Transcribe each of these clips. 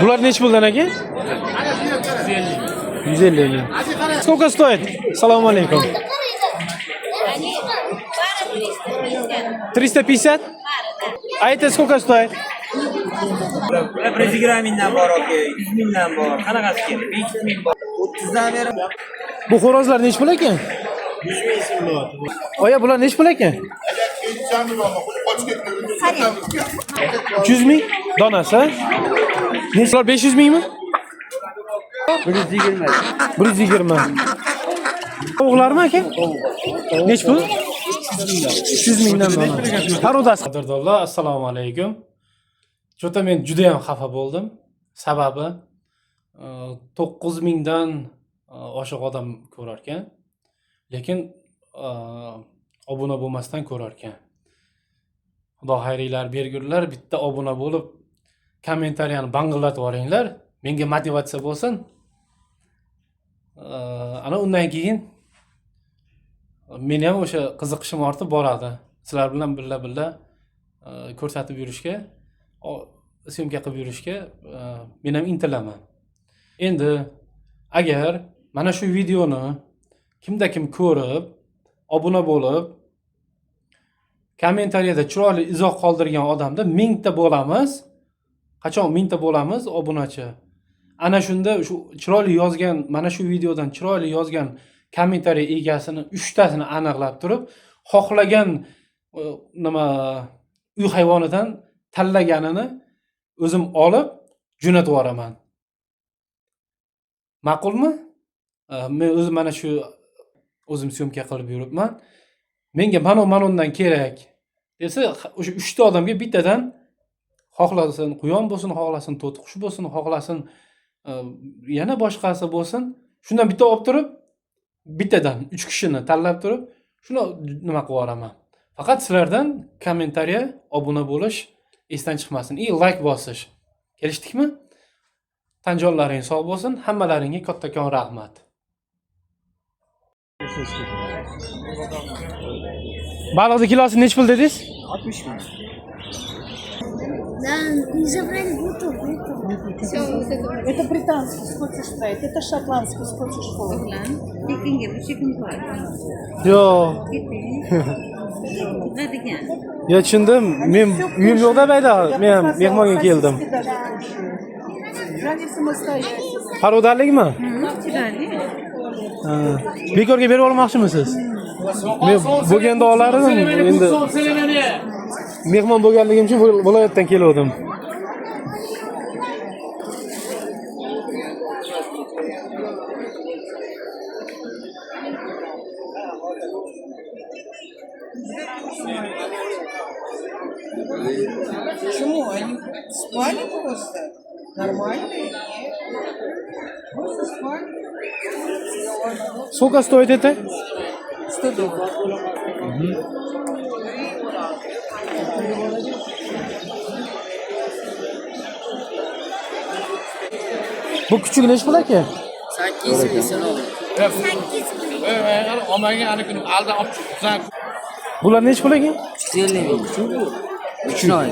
Bular nech puldan aka? 150 aka. Сколько стоит? Assalomu alaykum. 350? А это сколько стоит? Bir 120 mingdan bor aka, 100 mingdan bor. Qanaqasi kerak? 500 ming bor. 30 dan berib. Bu xo'rozlar nech pul ekan? 100 ming so'm bo'lyapti. Oya, bular nech pul ekan? 300 ming donasi? Nechlar 500 mingmi? 120. 120. Tovuqlarmi aka? Nech pul? 300 mingdan dona. Parodasi. Qadrdonlar, assalomu alaykum. Chota men juda ham xafa bo'ldim. Sababi 9 mingdan oshiq odam ko'rar ekan. Lekin obuna bo'lmasdan ko'rar ekan. Xudo xayriylar bergurlar, bitta obuna bo'lib kommentariyani bangillatib yuboringlar. Menga motivatsiya bo'lsin. Ana undan keyin meni ham o'sha qiziqishim ortib boradi. Sizlar bilan birga ko'rsatib yurishga, syomka qilib yurishga men ham intilaman. Endi agar mana shu videoni kimda kim ko'rib, obuna bo'lib, kommentariyada chiroyli izoh qoldirgan odamda 1000 ta bo'lamiz. Qachon 1000 ta bo'lamiz obunachi? Ana shunda shu chiroyli yozgan, mana shu videodan chiroyli yozgan kommentariy egasini 3 tasini aniqlab turib, xohlagan uy hayvonidan tanlaganini o'zim olib jo'natib yuboraman. Ma'qulmi? Men o'zim mana shu o'zim syomka qilib yuribman. Menga mana kerak desa, o'sha 3 ta odamga bittadan, xohlasin quyon bo'lsin, xohlasin to'tiqush bo'lsin, xohlasin yana boshqasi bo'lsin, shundan bitta olib turib, bittadan 3 kishini tanlab turib, shuni nima qilib yuboraman. Faqat sizlardan kommentariya, obuna bo'lish esdan chiqmasin. Like bosish. Kelishdikmi? Tanjonlaring sog' bo'lsin. Hammalaringga kattakon rahmat. Baliqning kilosi nech pul dedingiz? 60 ming. Да, не забрали буту. Все, вот это. Это британский скотиш фрейт, это шотландский скотиш фолд. Yo. Ya tushundim. Men uyim yo'qda bayda. Men ham mehmonga keldim. Они самостоятельно. Parodalikmi? Bekorga berib olmoqchimisiz? Men bo'lganda olardim. Endi mehmon bo'lganligim uchun viloyatdan keldim. Почему? Они спали просто? Нормально? Просто спали? Сколько стоит это? $100. Bu küçük nech pul aka? 8 ming so'm. Bular nech pul ekan? 150 ming. Kuchnoy.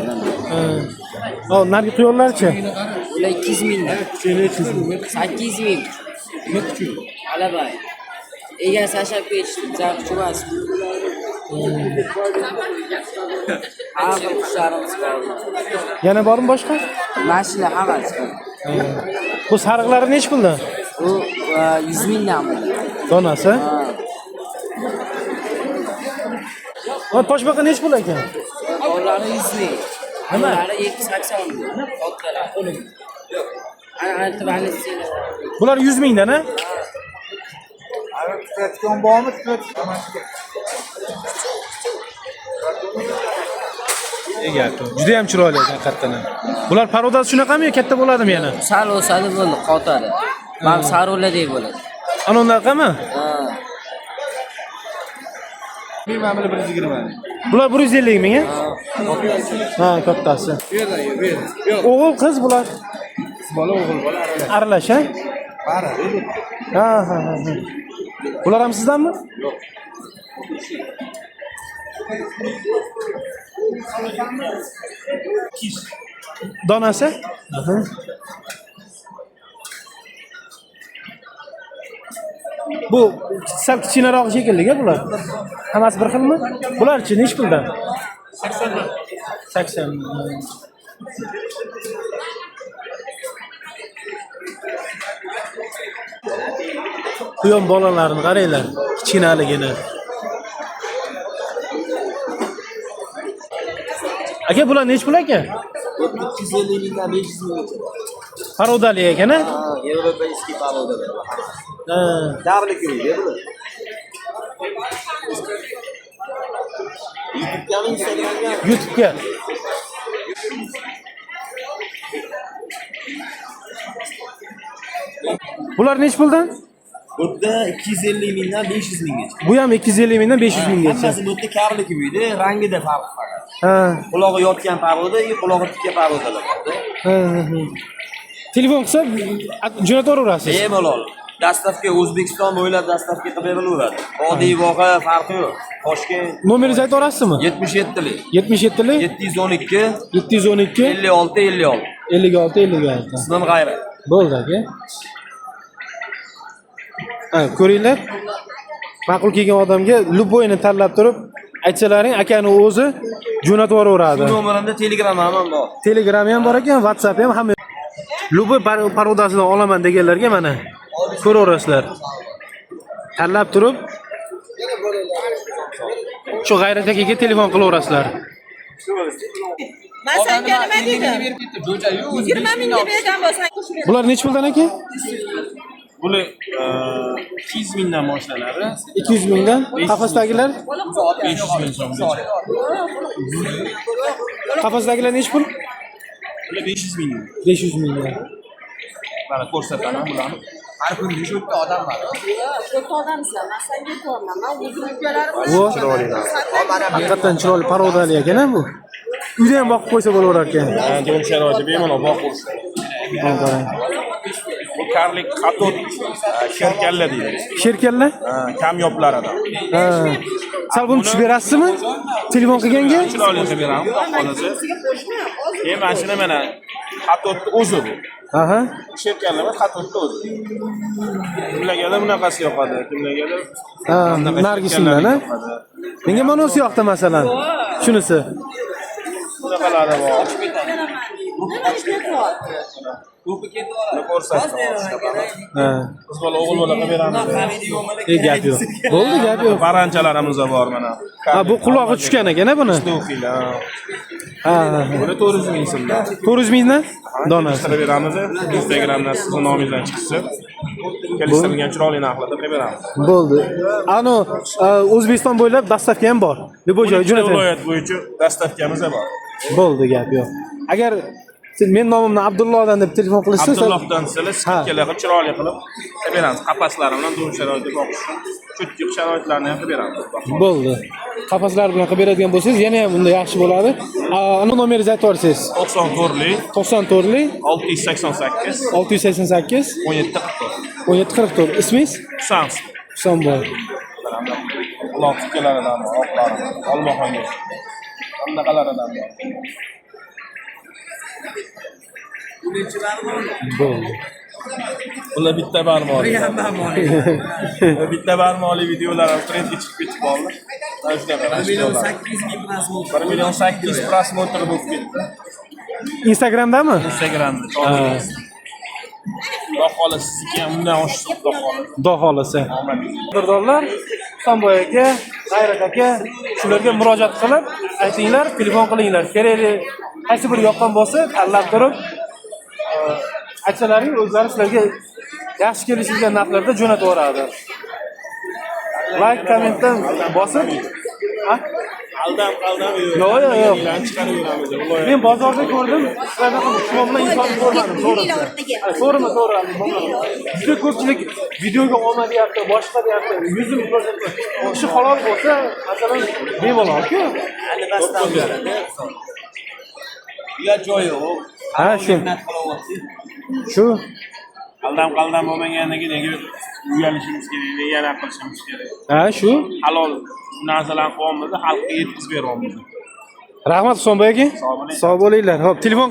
Ha, narigi quyonlarchi? Ular 200 ming. 8 ming. Alabay. Ega sashab ketishdi, zavq chuvasi. Hamma qushlarimiz bor. Yana bormi boshqa? Mashina hammasi bor. Bu sariqlari nech puldan? U 100 mingdan. Donasi? Va toshbaqa nech pul ekan? Ularni 100 ming. Nima? Ularni 80 ming. Otlar. Ana tibani seni. Bular 100 mingdan, ha? Tikratgan bormi? Tikratgan. Juda ham chiroyli ekan haqiqatan. Bular parodasi shunaqami yo katta bo'ladimi yana? Sal o'sadi bo'ldi, qotadi. Bak sarıo'ladek bo'ladi. Ana unaqami? Ha. Mana 120. Bular 150 ming, ha? Ha, kattasi. O'g'il, qiz bular. Bola o'g'il bola Aralash, ha? Bari. Ha. Bular ham sizdanmi? Yo'q. Donasi? Bu sal kichkinaroq shekilli-ku bular. Hammasi bir xilmi? Bularchi nech puldan? 80 dan. 80. Quyon bolalarini qaranglar, kichkinaligini. Aka, bular nech pul aka? 250 mingdan 500 minggacha. Parodali ekan-a? Европейский порода. Ha. Davli kirdi bular. YouTube'ga, Instagramga. YouTube'ga. Bular nech puldan? Bu yerda 250 mingdan 500 minggacha. Bu ham 250 mingdan 500 minggacha. Hammasi bu yerda karli kibiydi, rangida farq bor. Ha. Qulog'i yotgan paroda, qulog'i tikka parodalar bor. Ha. Telefon qilsa jo'nataverasiz. Bemalol. Dastavka O'zbekiston bo'ylab dastavka qilib berilaveradi. Oddiy voqea farqi yo'q. Toshkent Nomeringizni ayta olasizmi? 77lik 77lik 712 712 56 56. 56 56. Ismim G'ayrat. Bo'ldi aka. Ha, ko'ringlar. Ma'qul kelgan odamga luboyni tanlab turib, aytsalaring akani o'zi jo'natib yuboraveradi. Bu nomerimda Telegram ham bor. Telegram ham bor ekan, WhatsApp ham hamma. Luboy parodasidan olaman deganlarga mana ko'raverasizlar. Tanlab turib shu G'ayrat akaga telefon qilaverasizlar. Men senga nima dedim? 20 mingga bergan bo'lsang. Bular nech puldan aka? Bular 200 mingdan boshlanadi. 200 mingdan. Qafasdagilar? 500 ming so'mgacha. Qafasdagilar nech pul? Bular 500 ming. 500 mingdan. Mana ko'rsataman bularni. Har kuni 5 ta odam bor. To'rtta odamsizlar. Men senga ko'raman. Men o'zimnikalarim Bu haqiqatan chiroyli parodali ekan bu. Uyda ham boqib qo'ysa bo'laverar ekan. Jo'n sharoiti bemalol boqib ko'rishadi. Bu karlik qatot sherkalla deydi. Sherkalla? Kamyoblaridan. Ha. Sal buni tushib berasizmi? Telefon qilganga? Chiroyli qilib beraman, xolasi. Mana shuni mana qatotni o'zi bu. Aha. Sherkalla va qatotni o'zi. Kimlargadir bunaqasi yoqadi, kimlargadir Ha, nargisindan, ha? Menga mana o'zi yoqdi masalan. Shunisi. bunaqalari bor. Ko'rsatdim. Ha. Qiz bola o'g'il bola qilib beramiz. Gap yo'q. Bo'ldi, gap yo'q. Baranchalarimiz bor mana. Ha, bu qulog'i tushgan ekan-a buni? Snufiylar. Ha. Buni 400 ming so'mdan. 400 mingdan donasi. Qilib beramiz. Instagramdan sizni nomingizdan chiqsa, kelishtirilgan chiroyli narxlarda qilib beramiz. Bo'ldi. Ano O'zbekiston bo'ylab dastavka ham bor. Любой joy jo'natadi. Viloyat bo'yicha dastavkamiz ham bor. Bo'ldi, gap yo'q. Agar siz men nomimni Abdullohdan deb telefon qilishsiz, Abdullohdan sizlar skidkalar qilib chiroyli qilib beramiz. Qapaslari bilan do'm sharoitida boqish. Cho'tki sharoitlarni ham qilib beramiz. bo'ldi. Qafaslar bilan qilib beradigan bo'lsangiz, yana ham unda yaxshi bo'ladi. Ana nomeringizni aytib yuborsangiz. 94lik 94lik 688 688 1744. 1744. Ismingiz? Sans. Husanboy. Uloq tikkalaridan, oqlari, olmaxonga. Qanaqalaridan bor. Bo'ldi. Bular bitta barmoli. Bitta barmoli videolar ham trendga chiqib ketib qoldi. Mana shunaqa. 1 million 800 prosmotr bo'lib ketdi. Instagramdami? Instagramda. Xudo xohlasa sizniki ham undan oshsa xudo xohlasa. Xudo xohlasa. Birdorlar Husanboy aka, G'ayrat aka shularga murojaat qilib, aytinglar, telefon qilinglar. Kerakli qaysi biri yoqqan bo'lsa, tanlab turib aytsalaring, o'zlari sizlarga yaxshi kelishilgan narxlarda jo'natib yuboradi. Like, kommentdan bosib. Ha? Aldam yo'q. Yo'q. Chiqarib yuramiz. Men bozorda ko'rdim, sizlarga shunday inson ko'rmadim, to'g'risi. To'g'ri. Juda ko'pchilik videoga olmayapti, boshqa deyapti. Yuzim ko'rsatdi. Shu halol bo'lsa, masalan, bemalol-ku. Alibasdan beradi. Uyat joyi yo'q. Ha, shu. Shu. Aldam bo'lmaganligi nega uyalishimiz kerak, yana qilishimiz kerak. Ha, shu. Halol narsalarni qo'yamiz, xalqqa yetkazib beramiz. Rahmat Husanboy aka. Sog' bo'linglar. Xo'p, telefon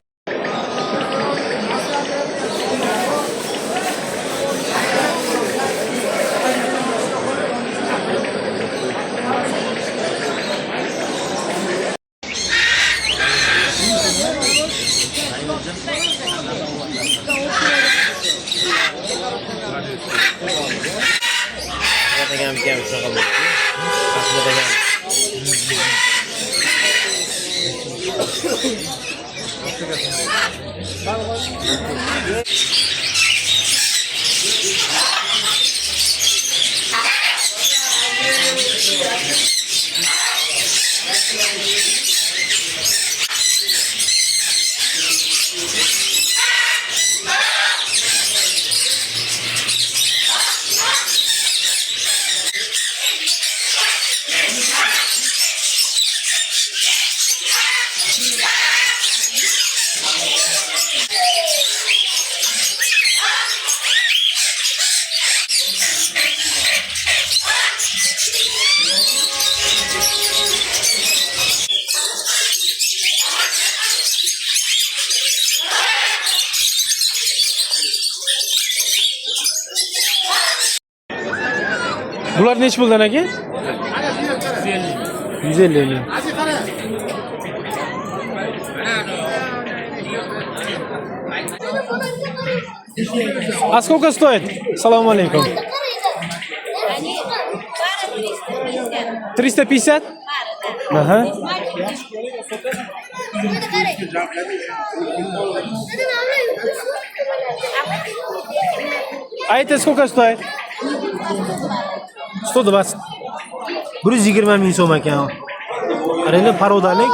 Bular necha puldan aka? 150 ming. А сколько стоит? Салам алейкум. 350? Ага. А это сколько стоит? 120. 120 ming so'm ekan. Qaranglar, parodalik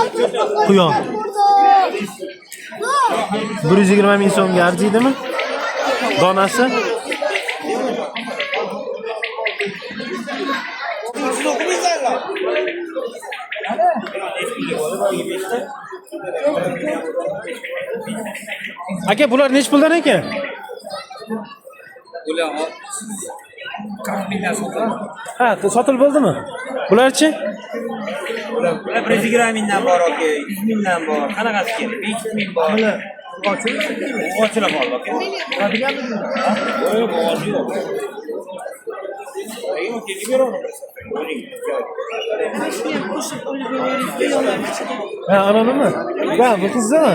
quyon. 120 ming so'mga arziydimi? Donasi. Aka, bular necha puldan ekan? Bular 40 mingdan sotiladi. Ha, sotilib bo'ldimi? Bularchi? Bular 120 mingdan bor aka, 100 mingdan bor. Qanaqasi kerak? 200 ming bor. Ochilib bor aka. Yo'q, bo'g'ozi yo'q. Ha, ana nima? Ha, bu qizdimi?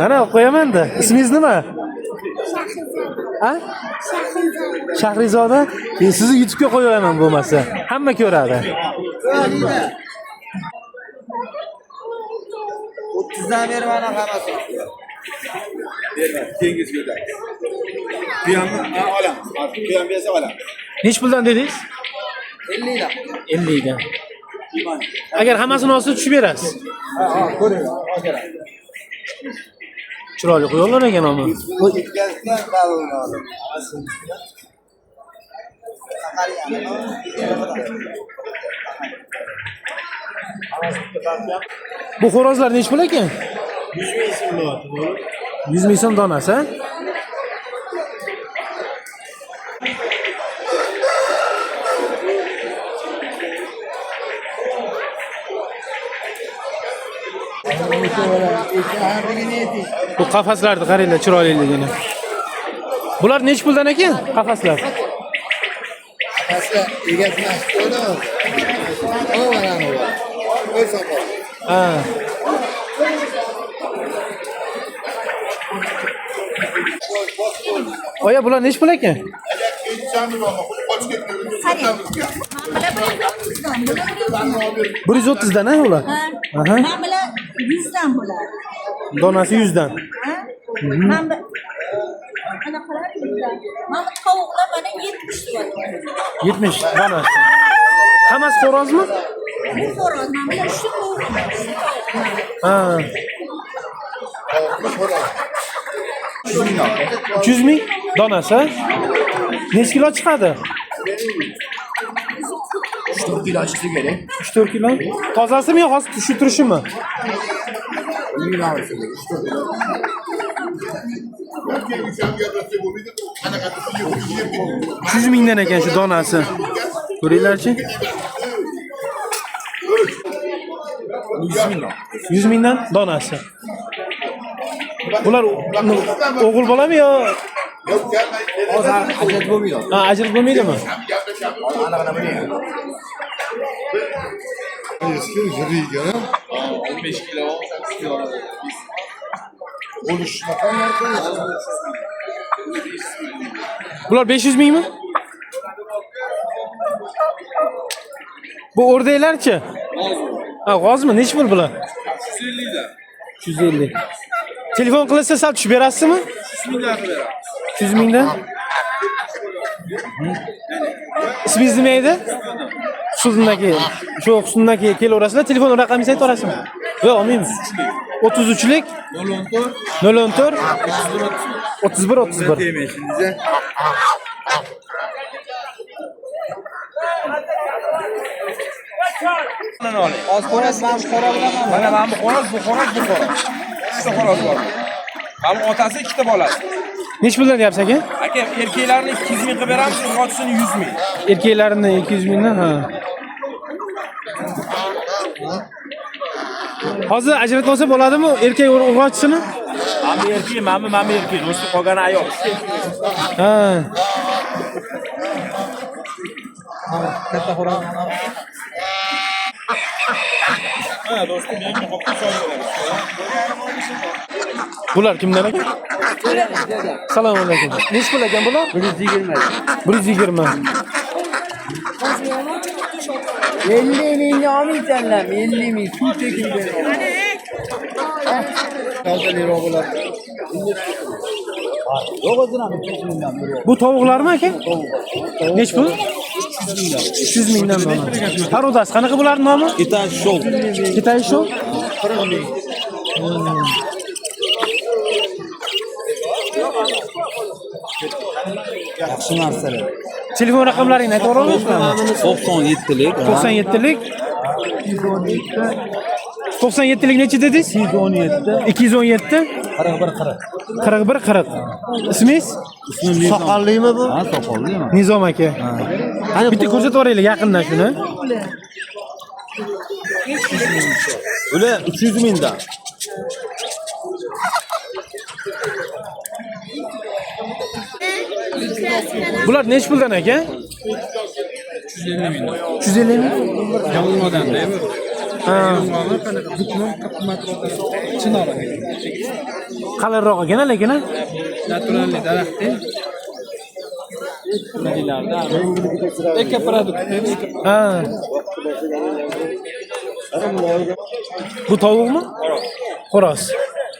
Ana qo'yaman-da. Ismingiz nima? Ha? Shahrizoda. Sizni YouTube'ga qo'yaman bo'lmasa. Hamma ko'radi. 30 dan berib ana qarasa. Kengiz ko'tar. Bu hamni olam. Bu ham bersa olam. Necha puldan dedingiz? 50 dan. 50 dan. Agar hammasini olsa tushib berasiz. Ha, ko'ring, aka. Chiroyli qo'yonlar ekan uni. Bu ikkasidan qalin oldim. Bu xo'rozlar necha pul ekan? 100 ming so'm bo'lyapti. 100 ming so'm donasi, ha? Bu qafaslarni qaranglar, chiroyliligini. Bular necha puldan ekan? Qafaslar. Qafaslar egasini qo'ydi. Olarani bor. Qo'y soqol. Ha. Oya, bular necha pul ekan? Bir 130 dan ha ular? Aha. Mana bular 100 dan bo'ladi. Donasi 100 dan. Mana ana qarang, mana tovuqlar mana 70 bo'ladi. 70 donasi. Hammasi xo'rozmi? Bu xo'roz mana bular shu tovuq. Ha. 300 ming donasi. Necha kilo chiqadi? 4 kilo chiqsa kerak. 3-4 kilo. Tozasimi yo hozir tushib turishimi? 300 mingdan ekan shu donasi. Ko'ringlarchi. 100 mingdan donasi. Bular o'g'il bolami yo? Hozir ajrat bo'lmaydi. Ha, ajrat bo'lmaydimi? Anaqada bo'laydi. 15 kilo, 8 kilo. Bo'lish Bular 500 mingmi? Bu o'rdaklarchi? Ha, g'ozmi? Necha pul bular? 150 dan. 150. Telefon qilsa sal tushib berasizmi? mingdan qilib beramiz. 300 mingdan. İsmingiz nima edi? Husndan keyin kelaverasizlar. Telefon raqamingizni aytib olasizmi? Yo'q, olmaymiz. 33lik 014 31 31. Mana oling. Hozir xo'roz mana bu xo'roz bilan mana bu xo'roz, bu xo'roz, bu xo'roz. Ikkita xo'roz bor. Mana bu otasi ikkita bolasi. Necha puldan deyapsiz aka? Aka, erkaklarni 200 ming qilib beramiz, urg'ochisini 100 ming. Erkaklarini 200 mingdan, ha. Hozir ajratib olsa bo'ladimi erkak urg'ochisini? Mana bu erkak, mana bu erkak, do'sti qolgani ayol. Ha. Katta xo'roz. Ha, do'stim, men qo'pqa so'radim. Bular kimdan aka? Assalomu alaykum. Necha pul ekan bular? 120. 120. 50 mingni olmaysanlar, 50 ming suv chekildi. Kaldalir o'g'illar. Yo'q o'zina 300 mingdan biri. Bu tovuqlarmi aka? Necha pul? 300 mingdan mana. Parodasi qanaqa bularning nomi? Itan show. Kitay show? 40 ming. Yaxshi narsalar. Telefon raqamlaringni aytib olasizmi? 97lik. 97lik 97lik necha dedingiz? 217. 217 41 40. İsmingiz? İsmim Soqollimi bu? Ha, soqollimi. Nizom aka. Bitta ko'rsatib yuboraylik yaqindan shuni. Ular 300 mingdan. Bular necha puldan aka? 150 ming. 150 ming? Yolmadan-da bu. Ha. Chinor. Qalinroq ekan lekin. Naturalli daraxtda. Nimalarda? Eka produkt. Ha. Bu tovuqmi? Xo'roz.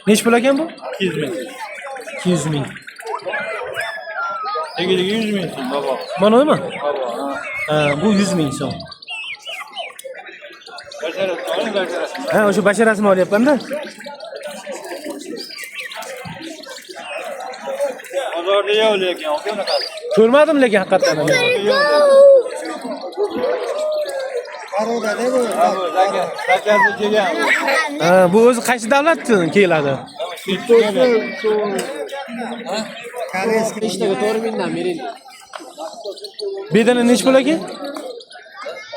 Necha pul ekan bu? 200 ming. 200 ming. Egiligi 100 ming so'm babo. Mana nima? Ha, bu 100 ming so'm. Ha, o'sha basharasini olyapman-da. Bozorda yo'q lekin, aka unaqa. Ko'rmadim lekin haqiqatan. Qarodada bu. Zakazga kelgan. Ha, bu o'zi qaysi davlatdan keladi? Koreyskiy ishtaga 4 mingdan bering. Bedana necha pul ekan?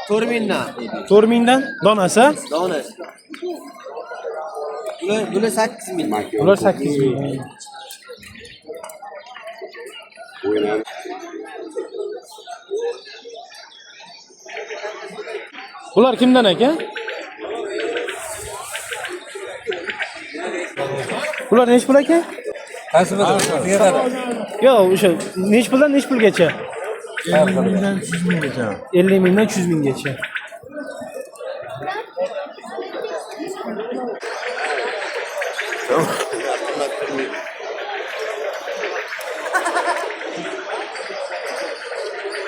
4 mingdan. 4 mingdan donasi? Donasi. Bular 8 ming. Ular 8 ming. Bular kimdan aka? Bular necha pul aka? Qaysi biri? Yo'q, o'sha necha puldan necha pulgacha? 50 mingdan 100 minggacha. 50 mingdan 100 minggacha.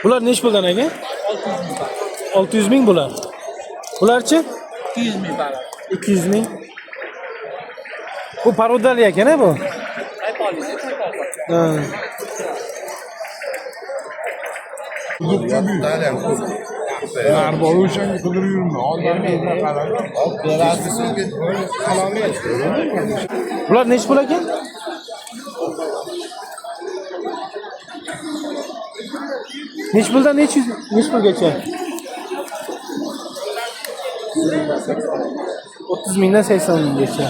Bular necha puldan aka? 600 ming bular. Bularchi? 200 ming bana. 200 ming. Bu parodali ekan-a bu? Ha. Bular necha pul ekan? Necha puldan necha pulgacha? 30 mingdan 80 minggacha.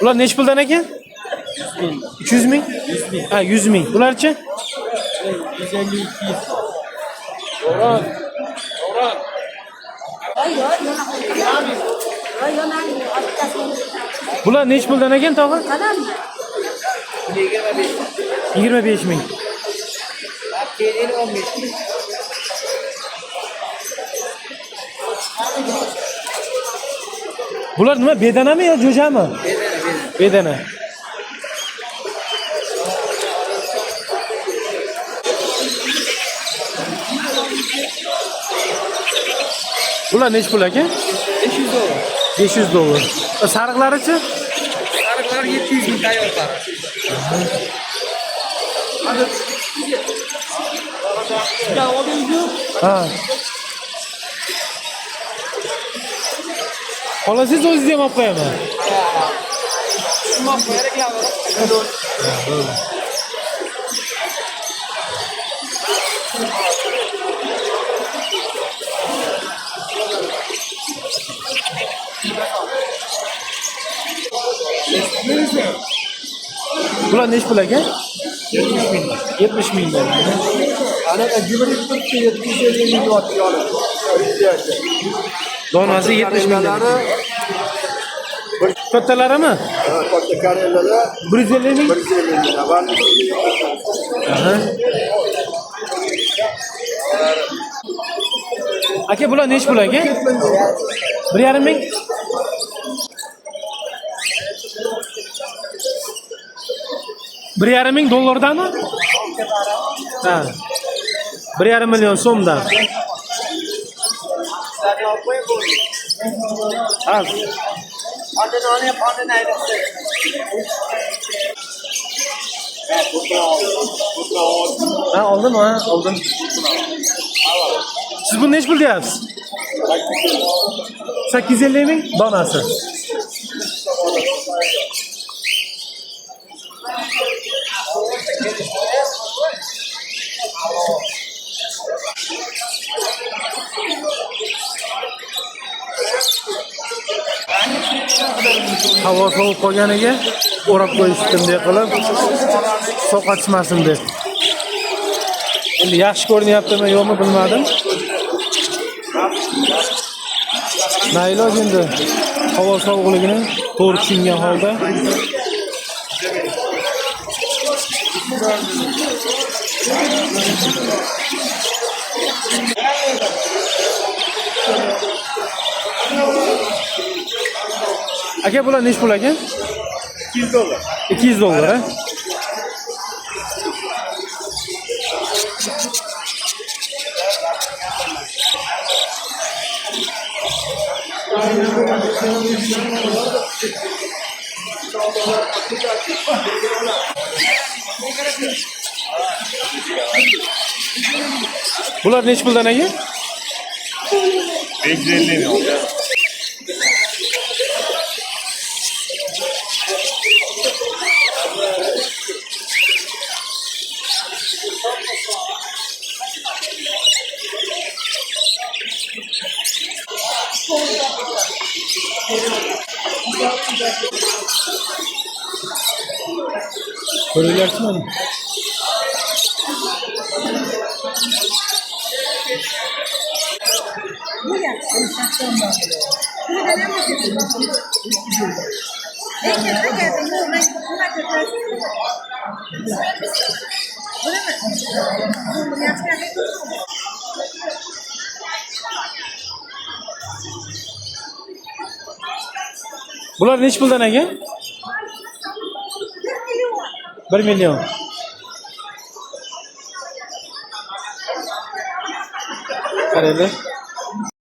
Bular necha puldan ekan? 300 ming? Ha, 100 ming. Bularchi? 150 200. Bular necha puldan ekan tog'a? 25 ming. Keyin 15 ming. Bular nima? Bedanami yo jo'jami? Bedana. Bular nech pul aka? 500 dollar. 500 dollar. Sariqlarichi? Sariqlar 700 ming tayyor sariq. Ha. Xolasiz o'zingiz ham olib qo'yaman. Shundoq reklama. Bular nech pul aka? 70 ming. Anaqa gibrid turibdi 750 ming yotib olib. Donasi 70 ming. Kattalarimi? Katta karellalar 150 ming. 150 ming. Aha. Aka bular nech pul aka? 1,5 ming. $1,5 ming? Ha. 1,5 million so'mdan. Ha. Ha, oldimmi? Ha, oldim. Siz buni nech pul deyapsiz? 850 ming donasi. Havo sovuq qolganiga o'rab qo'yishdim deb qilib, soqatishmasin deb. Endi yaxshi ko'rinyaptimi, yo'qmi bilmadim. Nailoj endi havo sovuqligini to'g'ri tushungan holda aka bular nech pul aka? 200 dollar. 200 dollar, ha? Bular nech puldan aka? 550 ming. Ko'ryapsizmi mana? Bular nech puldan aka? 1 million. Qaraylar.